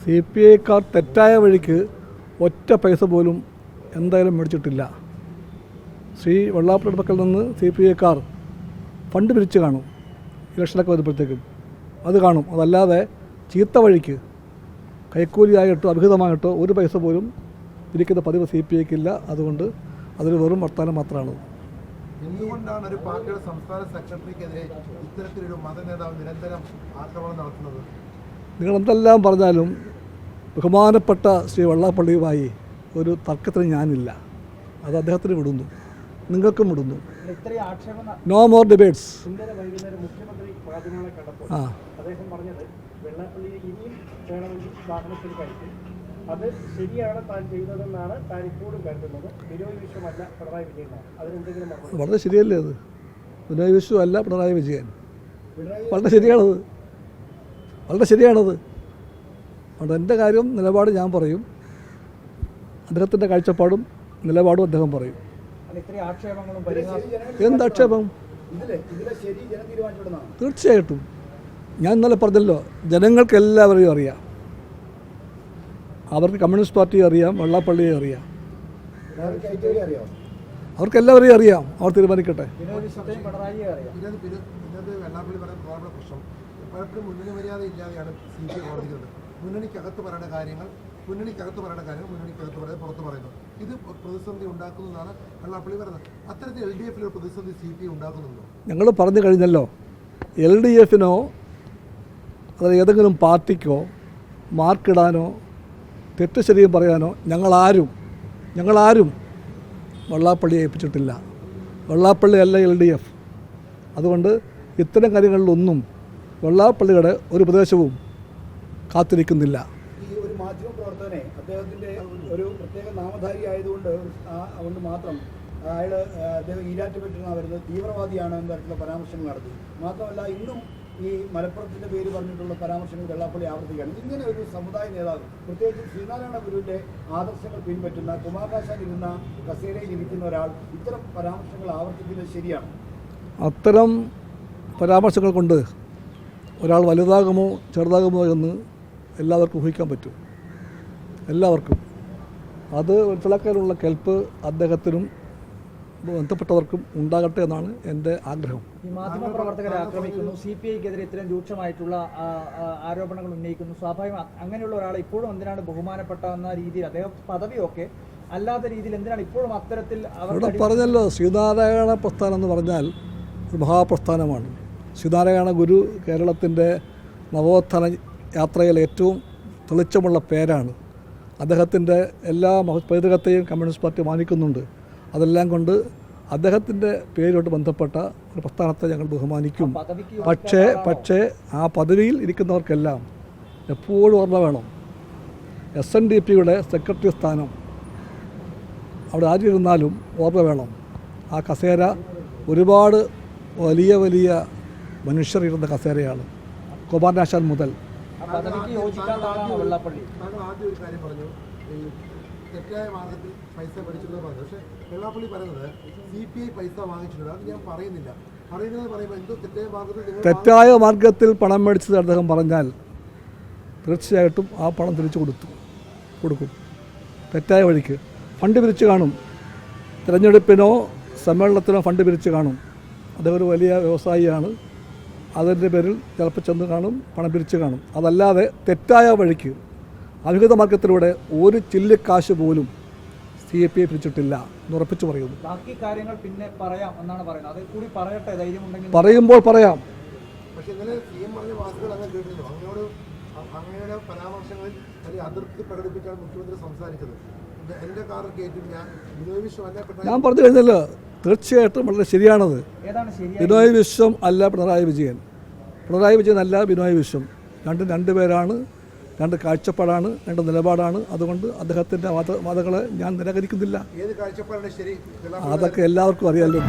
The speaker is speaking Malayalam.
CPIക്കാർ തെറ്റായ വഴിക്ക് ഒറ്റ പൈസ പോലും എന്തായാലും മേടിച്ചിട്ടില്ല. ശ്രീ വെള്ളാപ്പള്ളിയുടെ പക്കൽ നിന്ന് CPIക്കാർ ഫണ്ട് പിരിച്ച് കാണും. ഇലക്ഷനൊക്കെ വരുമ്പോഴത്തേക്കും അത് കാണും. അതല്ലാതെ ചീത്ത വഴിക്ക് കൈക്കൂലിയായിട്ടോ അഭിഹിതമായിട്ടോ ഒരു പൈസ പോലും പിരിക്കുന്ന പതിവ് CPIക്കില്ല. അതുകൊണ്ട് അതൊരു വെറും വർത്തമാനം മാത്രമാണ്. എന്തുകൊണ്ടാണ് ഒരു പാർട്ടിയുടെ സംസ്ഥാന സെക്രട്ടറിക്കെതിരെ ഇത്തരത്തിലൊരു മതനേതാവ് നിരന്തരം ആക്രമണം നടത്തുന്നത്? നിങ്ങൾ എന്തെല്ലാം പറഞ്ഞാലും ബഹുമാനപ്പെട്ട ശ്രീ വെള്ളാപ്പള്ളിയുമായി ഒരു തർക്കത്തിന് ഞാനില്ല. അത് അദ്ദേഹത്തിന് വിടുന്നു, നിങ്ങൾക്കും വിടുന്നു. No more debates. അത് ശരിയാണ് താൻ ചെയ്തതെന്നാണ് താൻ ഇപ്പോഴും കരുതുന്നത്. ബിനോയ് വിശ്വമല്ല പിണറായി വിജയനാണ്. അതിനെന്തെങ്കിലും വളരെ ശരിയല്ലേ? അത് ബിനോയ് വിശ്വം അല്ല പിണറായി വിജയൻ. വളരെ ശരിയാണത്, വളരെ ശരിയാണത്. അതുകൊണ്ട് എൻ്റെ കാര്യം നിലപാട് ഞാൻ പറയും, അദ്ദേഹത്തിൻ്റെ കാഴ്ചപ്പാടും നിലപാടും അദ്ദേഹം പറയും. എന്താക്ഷേപം? തീർച്ചയായിട്ടും ഞാൻ ഇന്നലെ പറഞ്ഞല്ലോ, ജനങ്ങൾക്ക് എല്ലാവരെയും അറിയാം. അവർക്ക് കമ്മ്യൂണിസ്റ്റ് പാർട്ടിയെ അറിയാം, വെള്ളാപ്പള്ളിയെ അറിയാം, അവർക്കെല്ലാവരെയും അറിയാം. അവർ തീരുമാനിക്കട്ടെ. പലപ്പോഴും മുന്നണി മര്യാദ ഇല്ലാതെയാണ് CPI കോടതികളുടെ മുന്നണിക്കകത്ത് പറയുന്ന കാര്യങ്ങൾ മുന്നണിക്കകത്ത് പറയാതെ പുറത്ത് പറയുന്നു. ഇത് പ്രതിസന്ധി ഉണ്ടാക്കുന്നതാണ് വെള്ളാപ്പള്ളി പറയുന്നത്. അത്തരത്തിൽ LDF ഒരു പ്രതിസന്ധി CPI ഉണ്ടാക്കുന്നുണ്ടോ? ഞങ്ങൾ പറഞ്ഞു കഴിഞ്ഞല്ലോ, LDFനോ അതായത് ഏതെങ്കിലും പാർട്ടിക്കോ മാർക്കിടാനോ തെറ്റ് ശരിയും പറയാനോ ഞങ്ങളാരും വെള്ളാപ്പള്ളിയെ ഏൽപ്പിച്ചിട്ടില്ല. വെള്ളാപ്പള്ളി അല്ല LDF. അതുകൊണ്ട് ഇത്തരം കാര്യങ്ങളിലൊന്നും വെള്ളാപ്പള്ളിയുടെ ഒരു ഉപദേശവും കാത്തിരിക്കുന്നില്ല. ഈ ഒരു മാധ്യമ പ്രവർത്തകനെ അദ്ദേഹത്തിൻ്റെ ഒരു പ്രത്യേക നാമധാരി ആയതുകൊണ്ട് മാത്രം അദ്ദേഹം ഈരാറ്റുപെട്ടിരുന്ന വരുന്നത് തീവ്രവാദിയാണ് എന്ന തരത്തിലുള്ള പരാമർശങ്ങൾ നടത്തി. മാത്രമല്ല ഇന്നും ഈ മലപ്പുറത്തിൻ്റെ പേര് പറഞ്ഞിട്ടുള്ള പരാമർശങ്ങൾ വെള്ളാപ്പള്ളി ആവർത്തിക്കുകയാണ്. ഇങ്ങനെ ഒരു സമുദായ നേതാവ്, പ്രത്യേകിച്ച് ശ്രീനാരായണ ഗുരുവിൻ്റെ ആദർശങ്ങൾ പിൻപറ്റുന്ന കുമാരനാശാൻ ഇരുന്ന കസേരയിൽ ഇരിക്കുന്ന ഒരാൾ ഇത്തരം പരാമർശങ്ങൾ ആവർത്തിക്കുന്നത് ശരിയാണ്? അത്തരം പരാമർശങ്ങൾ കൊണ്ട് ഒരാൾ വലുതാകുമോ ചെറുതാകുമോ എന്ന് എല്ലാവർക്കും ഊഹിക്കാൻ പറ്റും. എല്ലാവർക്കും അത് മനസ്സിലാക്കാനുള്ള കെൽപ്പ് അദ്ദേഹത്തിനും ബന്ധപ്പെട്ടവർക്കും ഉണ്ടാകട്ടെ എന്നാണ് എൻ്റെ ആഗ്രഹം. ഈ മാധ്യമപ്രവർത്തകരെ ആക്രമിക്കുന്നു, CPIക്കെതിരെ ഇത്രയും രൂക്ഷമായിട്ടുള്ള ആരോപണങ്ങൾ ഉന്നയിക്കുന്നു. സ്വാഭാവികം അങ്ങനെയുള്ള ഒരാളെ ഇപ്പോഴും എന്തിനാണ് ബഹുമാനപ്പെട്ട എന്ന രീതിയിൽ അദ്ദേഹം പദവിയൊക്കെ അല്ലാത്ത രീതിയിൽ എന്തിനാണ് ഇപ്പോഴും അത്തരത്തിൽ ഇവിടെ പറഞ്ഞല്ലോ, ശ്രീനാരായണ പ്രസ്ഥാനം എന്ന് പറഞ്ഞാൽ ഒരു മഹാപ്രസ്ഥാനമാണ്. ശ്രീനാരായണ ഗുരു കേരളത്തിൻ്റെ നവോത്ഥാന യാത്രയിൽ ഏറ്റവും തെളിച്ചമുള്ള പേരാണ്. അദ്ദേഹത്തിൻ്റെ എല്ലാ പൈതൃകത്തെയും കമ്മ്യൂണിസ്റ്റ് പാർട്ടി മാനിക്കുന്നുണ്ട്. അതെല്ലാം കൊണ്ട് അദ്ദേഹത്തിൻ്റെ പേരുമായിട്ട് ബന്ധപ്പെട്ട ഒരു പ്രസ്ഥാനത്തെ ഞങ്ങൾ ബഹുമാനിക്കും. പക്ഷേ ആ പദവിയിൽ ഇരിക്കുന്നവർക്കെല്ലാം എപ്പോഴും ഓർമ്മ വേണം, SNDPയുടെ സെക്രട്ടറി സ്ഥാനം അവിടെ ആരിരുന്നാലും ഓർമ്മ വേണം. ആ കസേര ഒരുപാട് വലിയ മനുഷ്യർ ഇരുന്ന കസേരയാണ്, കുമാരനാശാൻ മുതൽ. താങ്കൾ ആദ്യം ഒരു കാര്യം പറഞ്ഞു, തെറ്റായ മാർഗത്തിൽ പൈസ മേടിച്ചിട്ടുള്ളത് പറഞ്ഞു. പക്ഷേ വെള്ളാപ്പള്ളി പറയുന്നത് CPI പൈസ വാങ്ങിച്ചിട്ടുണ്ട്. അത് ഞാൻ പറയുന്നില്ല. പറയുമ്പോൾ എന്തോ തെറ്റായ മാർഗത്തിൽ പണം മേടിച്ചത് അദ്ദേഹം പറഞ്ഞാൽ തീർച്ചയായിട്ടും ആ പണം തിരിച്ചു കൊടുക്കും. തെറ്റായ വഴിക്ക് ഫണ്ട് പിരിച്ച് കാണും. തിരഞ്ഞെടുപ്പിനോ സമ്മേളനത്തിനോ ഫണ്ട് പിരിച്ച് കാണും. അദ്ദേഹം ഒരു വലിയ വ്യവസായിയാണ്. അതിൻ്റെ പേരിൽ ചിലപ്പോൾ ചെന്ന് കാണും, പണം പിരിച്ച് കാണും. അതല്ലാതെ തെറ്റായ വഴിക്ക് അവിഹിത മാർഗത്തിലൂടെ ഒരു ചില്ലിക്കാശ് പോലും CPI പിരിച്ചിട്ടില്ല എന്ന് ഉറപ്പിച്ചു പറയുന്നു. ബാക്കി കാര്യങ്ങൾ പിന്നെ പറയാം എന്നാണ് പറയുന്നത്. അത് കൂടി പറയട്ടെ, ധൈര്യമുണ്ടെങ്കിൽ പറയുമ്പോൾ പറയാം. പക്ഷേ ഇന്നലെ CM പറഞ്ഞ വാക്കുകൾ അങ്ങനെ കേട്ടിരുന്നു. അങ്ങയുടെ പരാമർശങ്ങളിൽ വലിയ അതൃപ്തി പ്രകടിപ്പിച്ചാണ് മുഖ്യമന്ത്രി സംസാരിച്ചത്. എൻ്റെ കാറിൽ കയറ്റും ഞാൻ പറഞ്ഞു കഴിഞ്ഞല്ലോ, തീർച്ചയായിട്ടും വളരെ ശരിയാണത്. ബിനോയ് വിശ്വം അല്ല പിണറായി വിജയൻ അല്ല ബിനോയ് വിശ്വം. രണ്ട് പേരാണ്, രണ്ട് കാഴ്ചപ്പാടാണ്, രണ്ട് നിലപാടാണ്. അതുകൊണ്ട് അദ്ദേഹത്തിൻ്റെ വാദങ്ങളെ ഞാൻ നിരാകരിക്കുന്നില്ല. ഏത് കാഴ്ചപ്പാടാണ് ശരി? അതൊക്കെ എല്ലാവർക്കും അറിയാമല്ലോ.